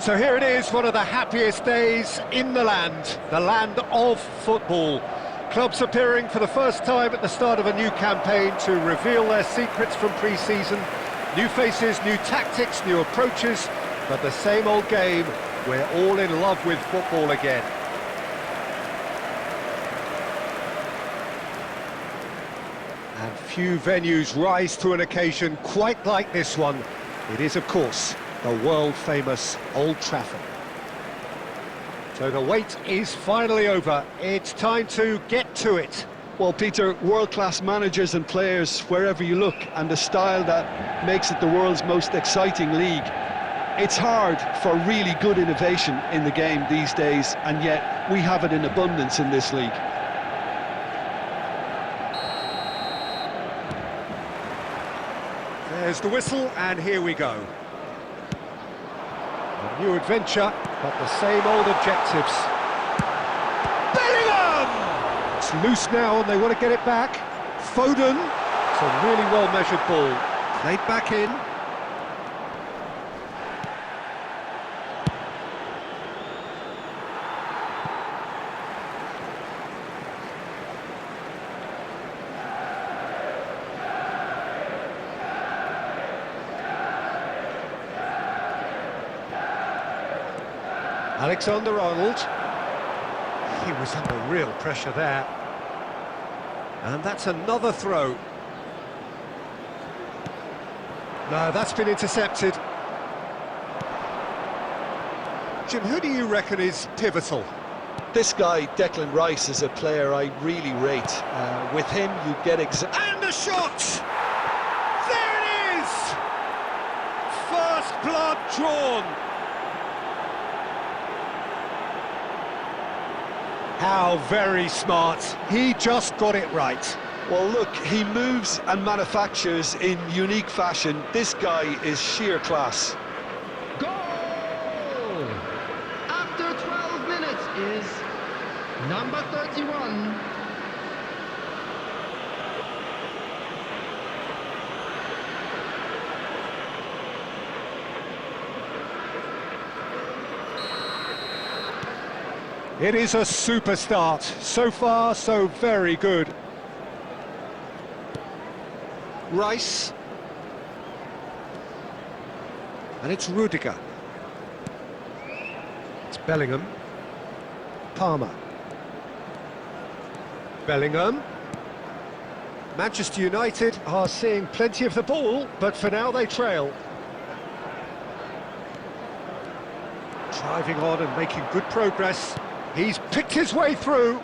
So here it is, one of the happiest days in the land of football. Clubs appearing for the first time at the start of a new campaign to reveal their secrets from pre-season. New faces, new tactics, new approaches, but the same old game. We're all in love with football again. And few venues rise to an occasion quite like this one. It is, of course, the world-famous Old Trafford. So the wait is finally over. It's time to get to it. Well, Peter, world-class managers and players wherever you look, and the style that makes it the world's most exciting league. It's hard for really good innovation in the game these days, and yet we have it in abundance in this league. There's the whistle, and here we go. A new adventure, but the same old objectives. Bellingham! It's loose now, and they want to get it back. Foden. It's a really well-measured ball. Played back in. Alexander-Arnold. He was under real pressure there. And that's another throw. No, that's been intercepted. Jim, who do you reckon is pivotal? This guy, Declan Rice, is a player I really rate. With him, you get And a shot! There it is! First blood drawn. How very smart. He just got it right. Well, look, he moves and manufactures in unique fashion. This guy is sheer class. Goal! After 12 minutes is number 31. It is a super start. So far, so very good. Rice. And it's Rudiger. It's Bellingham. Palmer. Bellingham. Manchester United are seeing plenty of the ball, but for now they trail. Driving on and making good progress. He's picked his way through.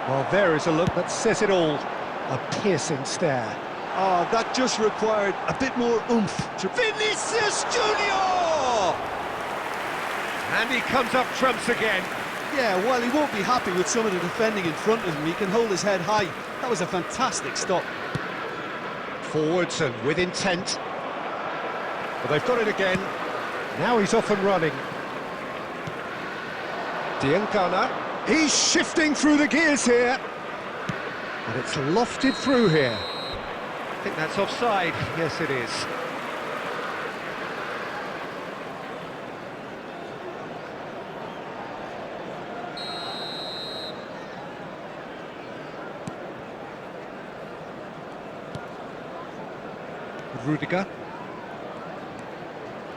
Well, there is a look that says it all. A piercing stare. Oh, that just required a bit more oomph. Vinicius Junior! And he comes up trumps again. Yeah, while he won't be happy with some of the defending in front of him, he can hold his head high. That was a fantastic stop. Forwards and with intent. Well, they've got it again. Now he's off and running. Diancana, he's shifting through the gears here. And it's lofted through here. I think that's offside. Yes, it is. Rudiger.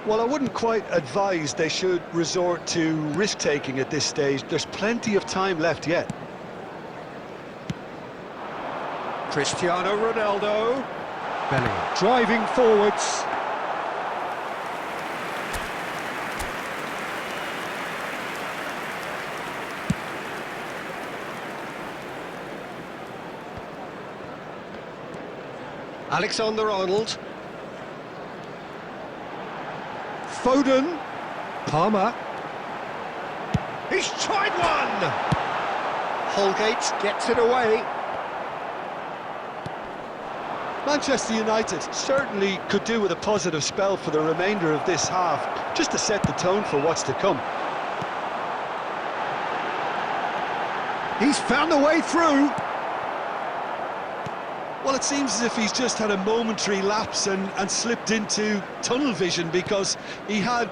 Well, I wouldn't quite advise they should resort to risk-taking at this stage. There's plenty of time left yet. Cristiano Ronaldo. Bellingham driving forwards. Alexander-Arnold. Foden. Palmer. He's tried one! Holgate gets it away. Manchester United certainly could do with a positive spell for the remainder of this half, just to set the tone for what's to come. He's found a way through. Well, it seems as if he's just had a momentary lapse and slipped into tunnel vision, because he had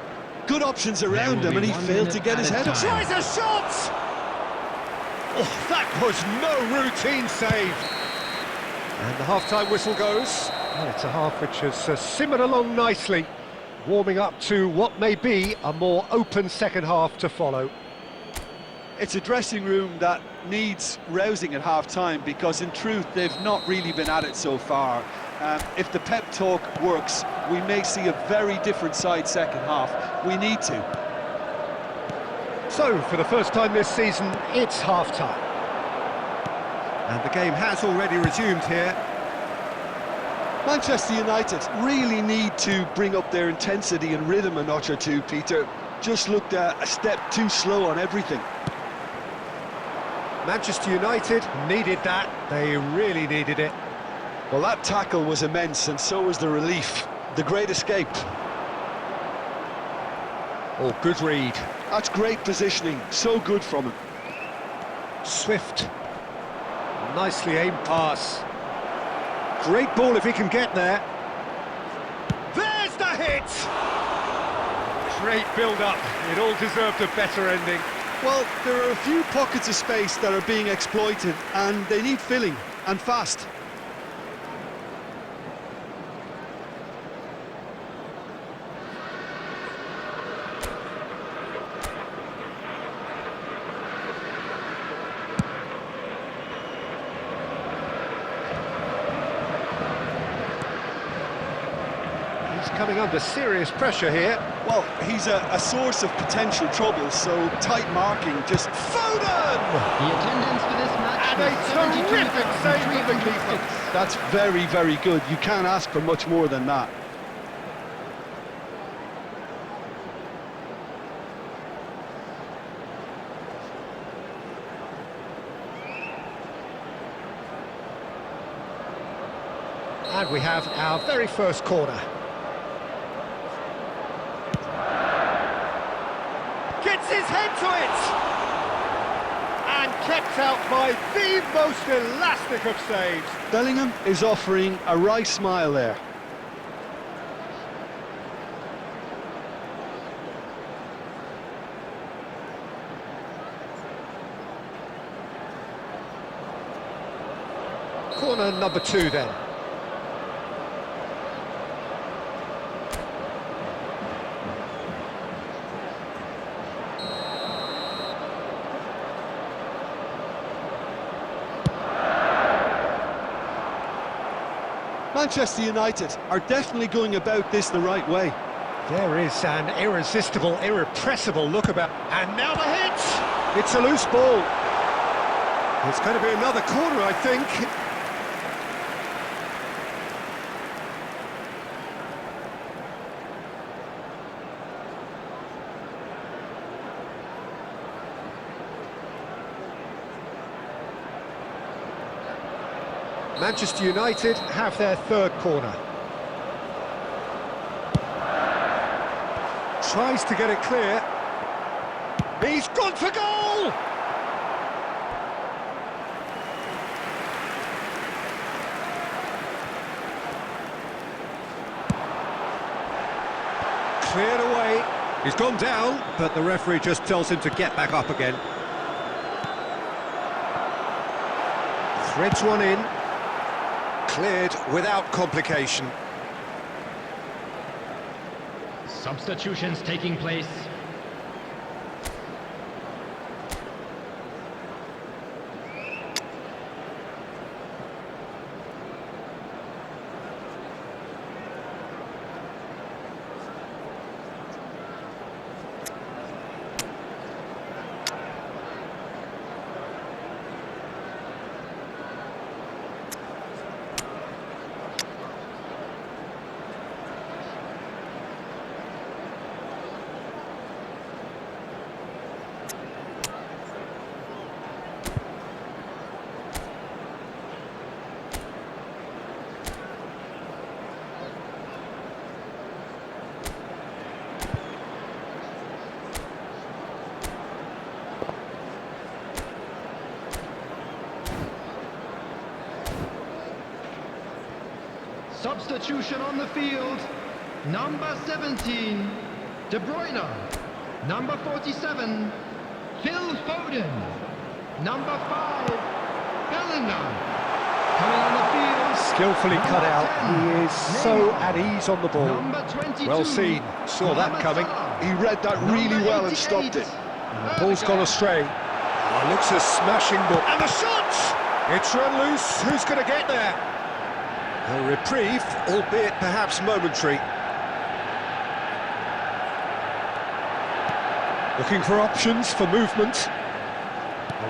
Good options around him, and he failed to get his head up. Tries a shot! Oh, that was no routine save. And the half-time whistle goes. Well, it's a half which has simmered along nicely, warming up to what may be a more open second half to follow. It's a dressing room that needs rousing at half-time, because in truth they've not really been at it so far. If the pep talk works, we may see a very different side second half. We need to. So, for the first time this season, it's half-time. And the game has already resumed here. Manchester United really need to bring up their intensity and rhythm a notch or two, Peter. Just looked a step too slow on everything. Manchester United needed that. They really needed it. Well, that tackle was immense, and so was the relief. The great escape. Oh, good read. That's great positioning. So good from him. Swift. Nicely aimed pass. Great ball if he can get there. There's the hit! Great build-up. It all deserved a better ending. Well, there are a few pockets of space that are being exploited, and they need filling, and fast. He's coming under serious pressure here. Well, he's a source of potential trouble, so tight marking, just Foden! The attendance for this match And a terrific save from the keeper. That's very, very good. You can't ask for much more than that. And we have our very first corner. Gets his head to it! And kept out by the most elastic of saves. Bellingham is offering a wry smile there. Corner number 2 then. Manchester United are definitely going about this the right way. There is an irresistible, irrepressible look about. And now the hit! It's a loose ball. It's going to be another corner, I think. Manchester United have their third corner. Tries to get it clear. He's gone for goal! Cleared away. He's gone down, but the referee just tells him to get back up again. Threads one in. Cleared without complication. Substitutions taking place. Substitution on the field. Number 17, De Bruyne. Number 47, Phil Foden. Number 5, Bellingham. Coming on the field. Skillfully cut out. He is so at ease on the ball. Number 22. Well seen. Saw that coming. He read that really Number well and 88. stopped it. The ball's gone astray. Oh, looks a smashing ball. And the shot! It's run loose. Who's going to get there? A reprieve, albeit perhaps momentary. Looking for options for movement.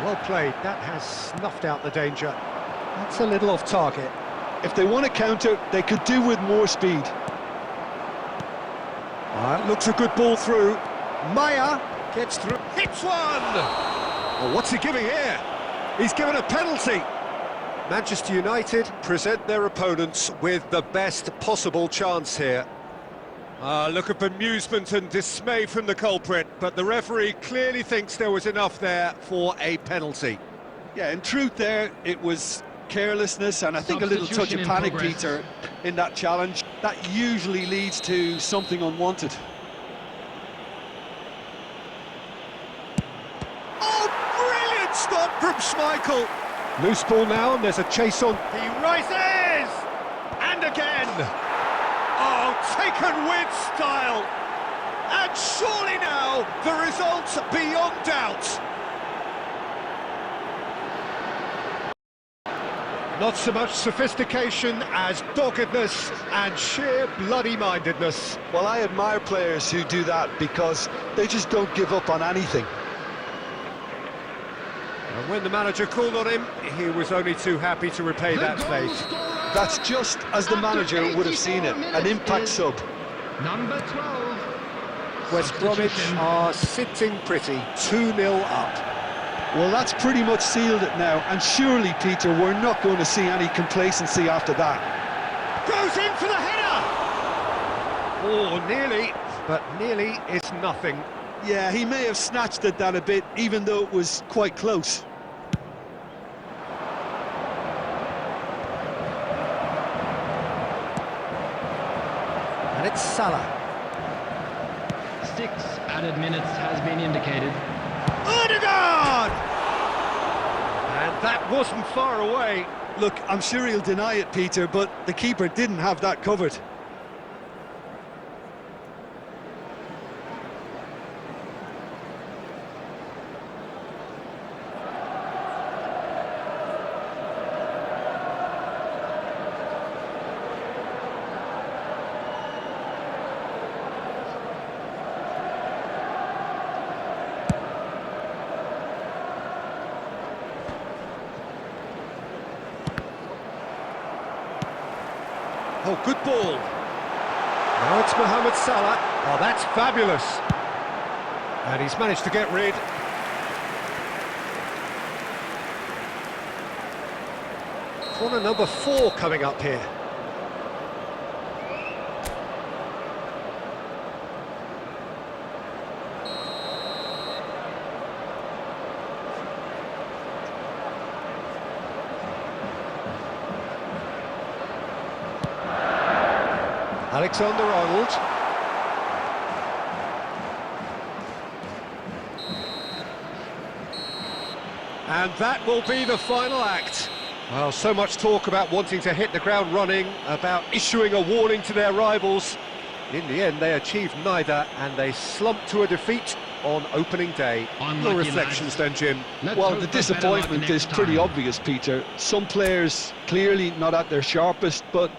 Well played. That has snuffed out the danger. That's a little off target. If they want to counter, they could do with more speed. Looks a good ball through. Maya gets through. Hits one! Oh, what's he giving here? He's given a penalty. Manchester United present their opponents with the best possible chance here. Look at bemusement and dismay from the culprit, but the referee clearly thinks there was enough there for a penalty. Yeah, in truth there, it was carelessness and I think a little touch of panic, Peter, in that challenge. That usually leads to something unwanted. Oh, brilliant stop from Schmeichel! Loose ball now, and there's a chase on. He rises! And again! Oh, taken with style! And surely now, the result's beyond doubt! Not so much sophistication as doggedness and sheer bloody-mindedness. Well, I admire players who do that because they just don't give up on anything. And when the manager called on him, he was only too happy to repay that faith. That's just as the manager would have seen it, an impact sub. Number 12. West Bromwich are sitting pretty, 2-0 up. Well, that's pretty much sealed it now, and surely, Peter, we're not going to see any complacency after that. Goes in for the header! Oh, nearly, but nearly is nothing. Yeah, he may have snatched at that a bit, even though it was quite close. And it's Salah. 6 added minutes has been indicated. Odegaard! And that wasn't far away. Look, I'm sure he'll deny it, Peter, but the keeper didn't have that covered. Oh, good ball. Now it's Mohamed Salah. Oh, that's fabulous. And he's managed to get rid. Corner number 4 coming up here. Alexander-Arnold. And that will be the final act. Well, so much talk about wanting to hit the ground running, about issuing a warning to their rivals. In the end, they achieved neither, and they slumped to a defeat on opening day. Your reflections then, Jim? Well, the disappointment is pretty obvious, Peter. Some players clearly not at their sharpest, but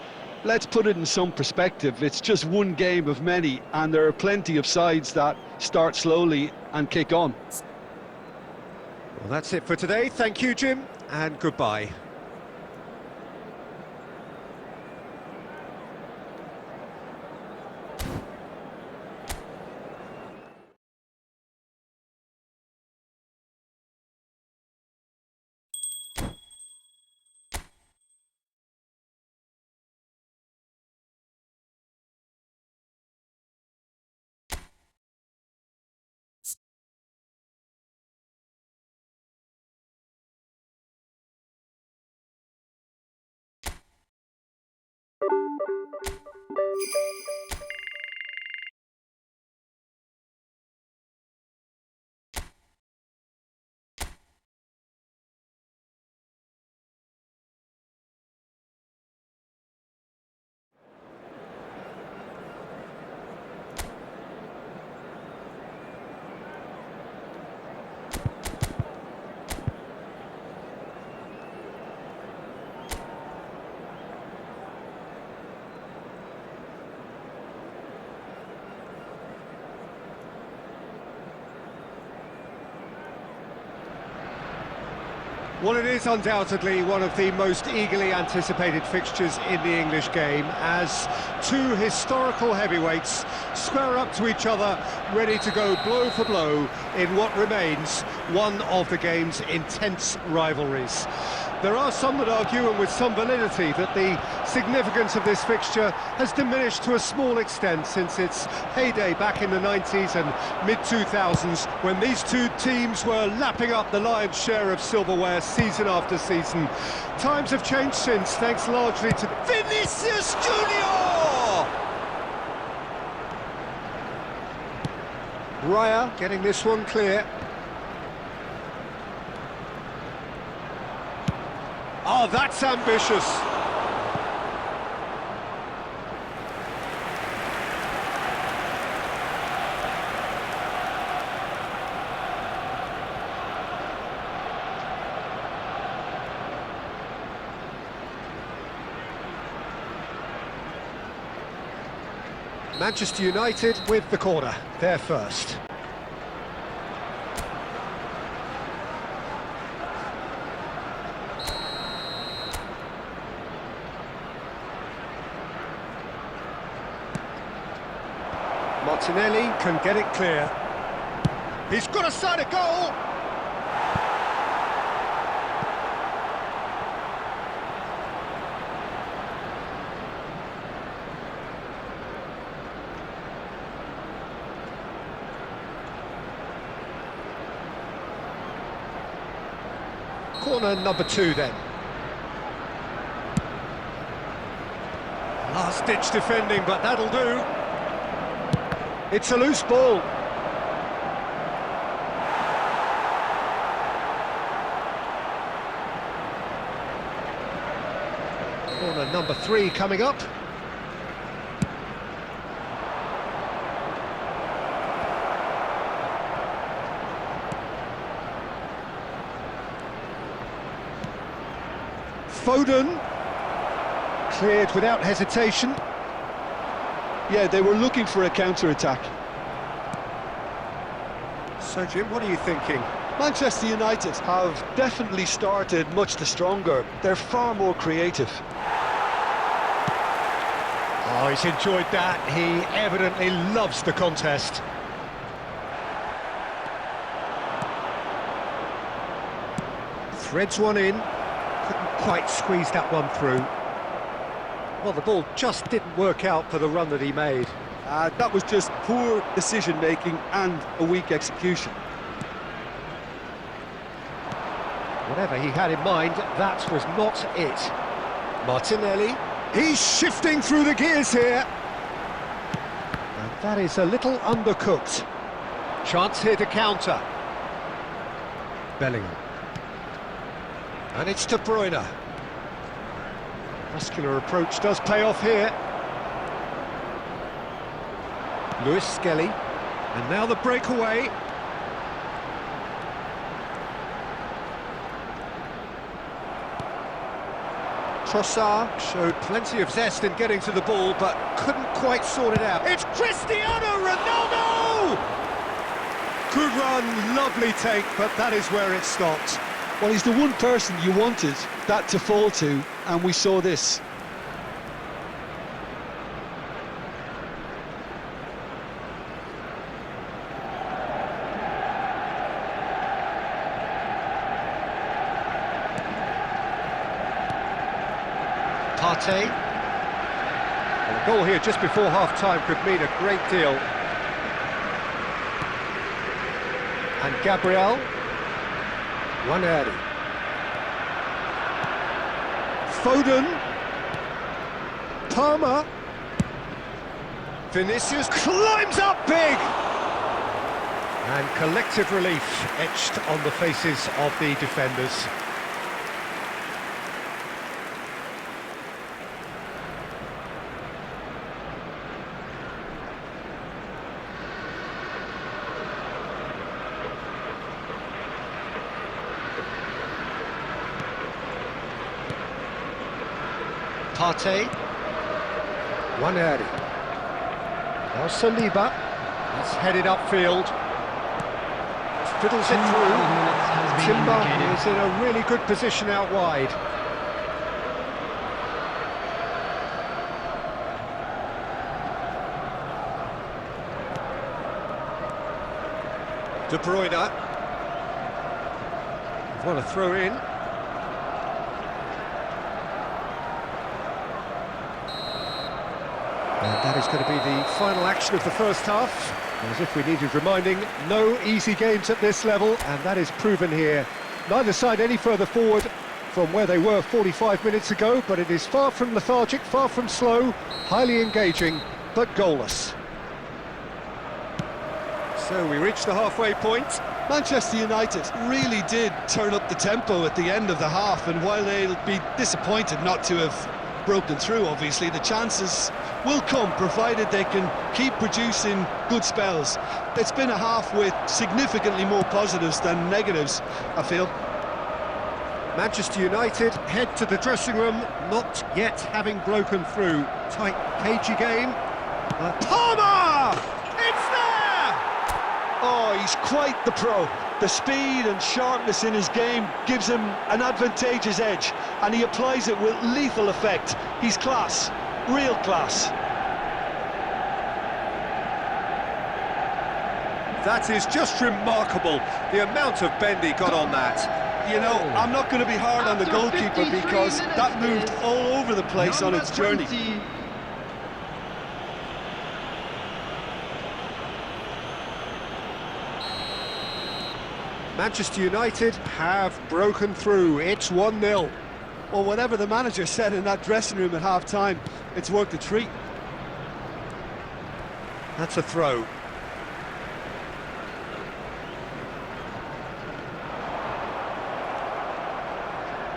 let's put it in some perspective. It's just one game of many, and there are plenty of sides that start slowly and kick on. Well, that's it for today. Thank you, Jim, and goodbye. Well, it is undoubtedly one of the most eagerly anticipated fixtures in the English game, as two historical heavyweights square up to each other, ready to go blow for blow in what remains one of the game's intense rivalries. There are some that argue, and with some validity, that the significance of this fixture has diminished to a small extent since its heyday back in the 90s and mid-2000s, when these two teams were lapping up the lion's share of silverware season after season. Times have changed since, thanks largely to Vinicius Junior! Raya getting this one clear. Oh, that's ambitious. Manchester United with the corner, they're first. Martinelli can get it clear. He's got a side of goal! Corner number 2 then. Last-ditch defending, but that'll do. It's a loose ball. Corner number 3 coming up. Foden, cleared without hesitation. Yeah, they were looking for a counter-attack. So, Jim, what are you thinking? Manchester United have definitely started much the stronger. They're far more creative. Oh, he's enjoyed that. He evidently loves the contest. Threads one in. Couldn't quite squeeze that one through. Well, the ball just didn't work out for the run that he made. That was just poor decision-making and a weak execution. Whatever he had in mind, that was not it. Martinelli, he's shifting through the gears here. And that is a little undercooked. Chance here to counter. Bellingham. And it's De Bruyne. Muscular approach does pay off here. Lewis Skelly. And now the breakaway. Trossard showed plenty of zest in getting to the ball, but couldn't quite sort it out. It's Cristiano Ronaldo! Good run, lovely take, but that is where it stopped. Well, he's the one person you wanted that to fall to, and we saw this. Partey. Well, a goal here just before half-time could mean a great deal. And Gabriel. Waneri. Foden. Palmer. Vinicius climbs up big! And collective relief etched on the faces of the defenders. Partey. Waneri. Now Saliba. He's headed upfield. Fiddles it through. been Timber indicated. is in a really good position out wide. De Bruyne. What a throw in. And that is going to be the final action of the first half. As if we needed reminding, no easy games at this level, and that is proven here. Neither side any further forward from where they were 45 minutes ago, but it is far from lethargic, far from slow, highly engaging, but goalless. So we reach the halfway point. Manchester United really did turn up the tempo at the end of the half, and while they'll be disappointed not to have broken through, obviously, the chances will come, provided they can keep producing good spells. It's been a half with significantly more positives than negatives, I feel. Manchester United head to the dressing room, not yet having broken through. Tight, cagey game. Palmer! It's there! Oh, he's quite the pro. The speed and sharpness in his game gives him an advantageous edge, and he applies it with lethal effect. He's class, real class. That is just remarkable, the amount of bend he got on that. You know, I'm not going to be hard on the After goalkeeper 53 because that moved minutes, all over the place on Number its journey. 20. Manchester United have broken through. It's 1-0. Well, whatever the manager said in that dressing room at half-time, it's worked a treat. That's a throw.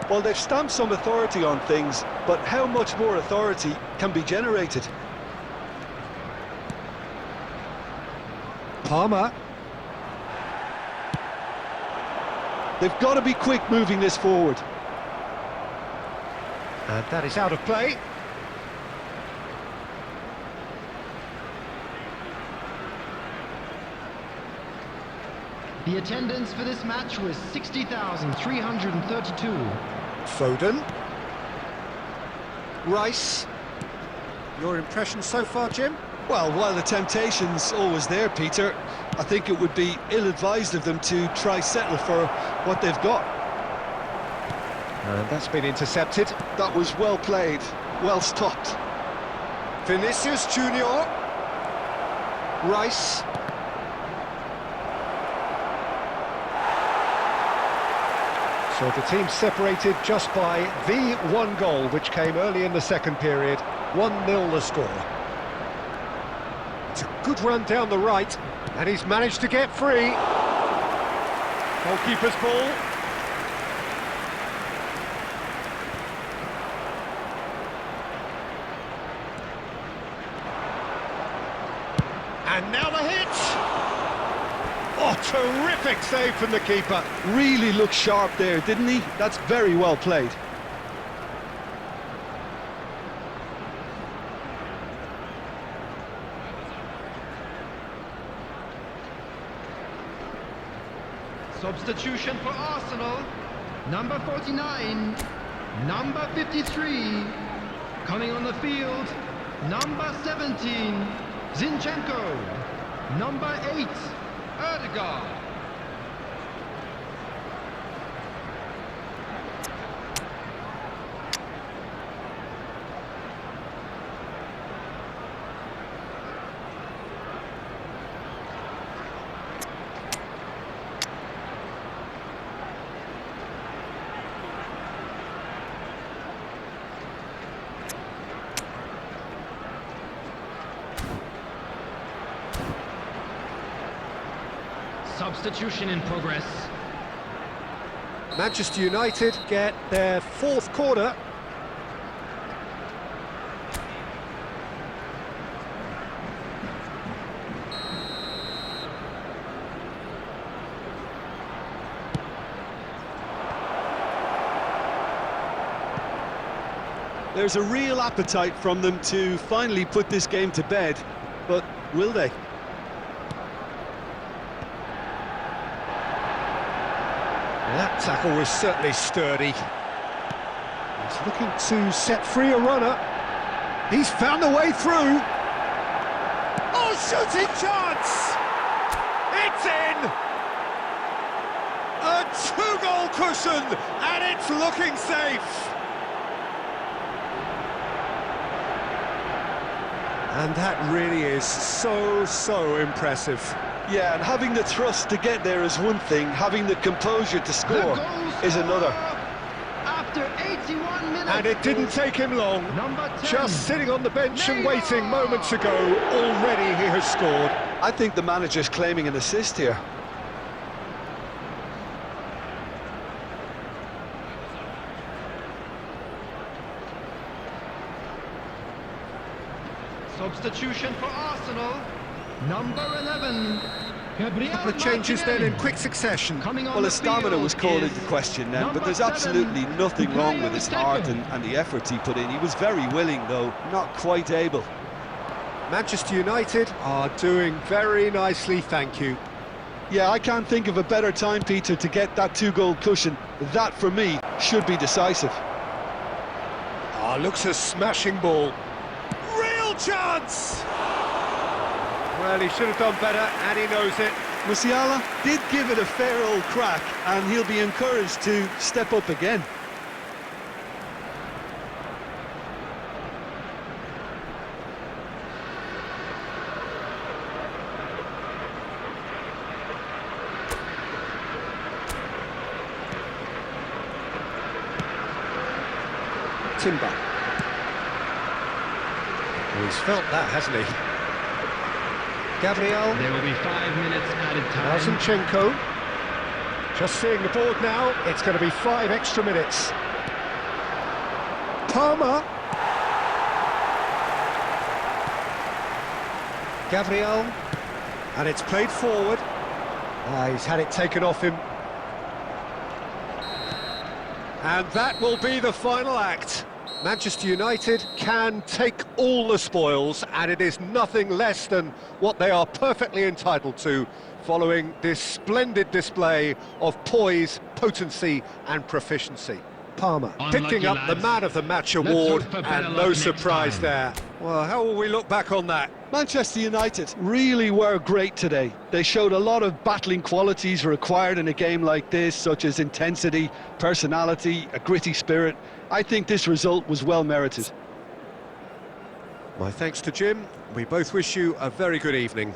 Well, they've stamped some authority on things, but how much more authority can be generated? Palmer. They've got to be quick moving this forward. And that is out of play. The attendance for this match was 60,332. Foden. Rice. Your impression so far, Jim? Well, while the temptation's always there, Peter, I think it would be ill-advised of them to try settle for what they've got. And that's been intercepted. That was well played, well stopped. Vinicius Junior. Rice. So the team separated just by the one goal, which came early in the second period. 1-0 the score. It's a good run down the right, and he's managed to get free. Goalkeeper's ball. And now the hit! Oh, terrific save from the keeper. Really looked sharp there, didn't he? That's very well played. Substitution for Arsenal. Number 49. Number 53. Coming on the field. Number 17. Zinchenko. Number 8. Erdegaard. Substitution in progress. Manchester United get their fourth corner. There's a real appetite from them to finally put this game to bed, but will they? That tackle was certainly sturdy. He's looking to set free a runner. He's found a way through. Oh, shooting chance! It's in! A two-goal cushion, and it's looking safe. And that really is so impressive. Yeah, and having the thrust to get there is one thing, having the composure to score is another. After 81 minutes. And it didn't take him long. Number 10. Just sitting on the bench and waiting moments ago, already he has scored. I think the manager's claiming an assist here. Substitution for Arsenal. Number 11. Gabriel A couple of changes then in quick succession. Well, his stamina was called into question then, but there's absolutely nothing wrong with his heart and the efforts he put in. He was very willing, though, not quite able. Manchester United are doing very nicely, thank you. Yeah, I can't think of a better time, Peter, to get that two-goal cushion. That, for me, should be decisive. Looks a smashing ball. Real chance! Well, he should have done better, and he knows it. Musiala did give it a fair old crack, and he'll be encouraged to step up again. Timber. Well, he's felt that, hasn't he? Gabriel. There will be 5 minutes added time. Zinchenko. Just seeing the board now, it's going to be 5 extra minutes. Palmer. Gabriel. And it's played forward. He's had it taken off him. And that will be the final act. Manchester United can take all the spoils, and it is nothing less than what they are perfectly entitled to, following this splendid display of poise, potency and proficiency. Palmer picking up the Man of the Match award, and no surprise there. Well, how will we look back on that? Manchester United really were great today. They showed a lot of battling qualities required in a game like this, such as intensity, personality, a gritty spirit. I think this result was well merited. My thanks to Jim. We both wish you a very good evening.